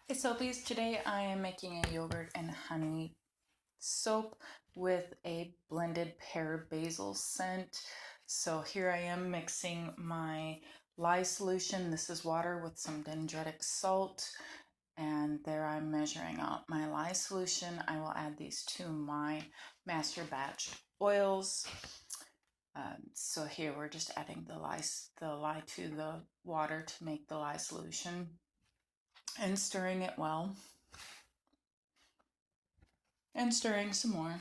Hey Soapies, today I am making a yogurt and honey soap with a blended pear basil scent. So here I am mixing my lye solution. This is water with some dendritic salt. And there I'm measuring out my lye solution. I will add these to my master batch oils. So here we're just adding the lye to the water to make the lye solution and stirring it well. And stirring some more.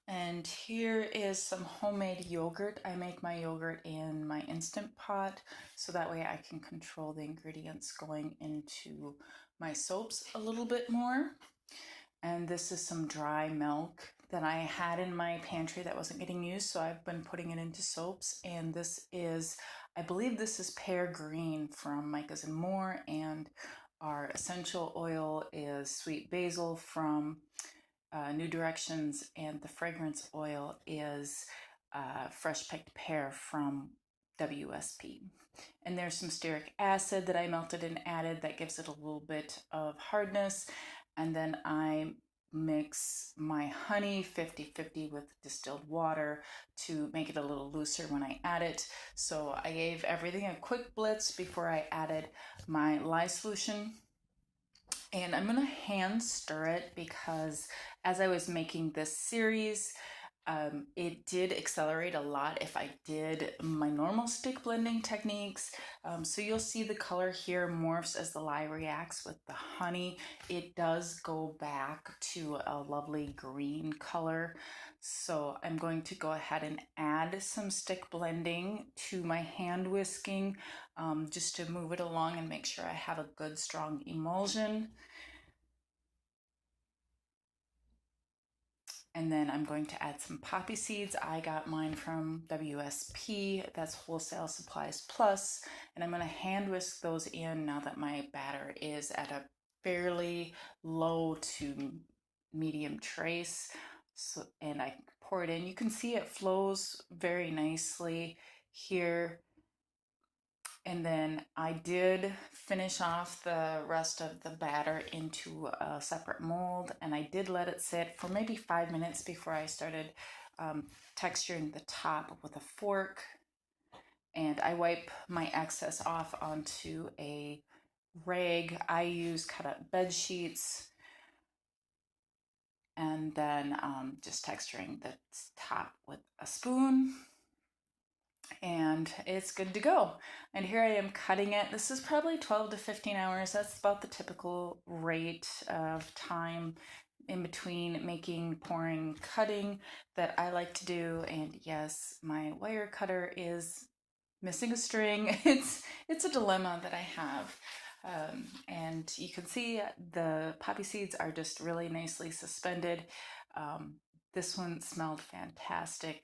And here is some homemade yogurt. I make my yogurt in my Instant Pot so that way I can control the ingredients going into my soaps a little bit more. And this is some dry milk that I had in my pantry that wasn't getting used, so I've been putting it into soaps. And this is, I believe this is Pear Green from Micas and More, and our essential oil is Sweet Basil from New Directions, and the fragrance oil is fresh picked pear from WSP. And there's some stearic acid that I melted and added that gives it a little bit of hardness. And then I mix my honey 50-50 with distilled water to make it a little looser when I add it. So I gave everything a quick blitz before I added my lye solution. And I'm gonna hand stir it because as I was making this series, it did accelerate a lot if I did my normal stick blending techniques. So you'll see the color here morphs as the lye reacts with the honey. It does go back to a lovely green color. So I'm going to go ahead and add some stick blending to my hand whisking just to move it along and make sure I have a good strong emulsion. And then I'm going to add some poppy seeds. I got mine from WSP, that's Wholesale Supplies Plus, and I'm going to hand whisk those in now that my batter is at a fairly low to medium trace. So, and I pour it in. You can see it flows very nicely here. And then I did finish off the rest of the batter into a separate mold, and I did let it sit for maybe 5 minutes before I started texturing the top with a fork. And I wipe my excess off onto a rag. I use cut up bed sheets, and then just texturing the top with a spoon. And it's good to go. And here I am cutting it. This is probably 12 to 15 hours. That's about the typical rate of time in between making, pouring, cutting that I like to do. And yes, my wire cutter is missing a string. It's a dilemma that I have. And you can see the poppy seeds are just really nicely suspended. This one smelled fantastic.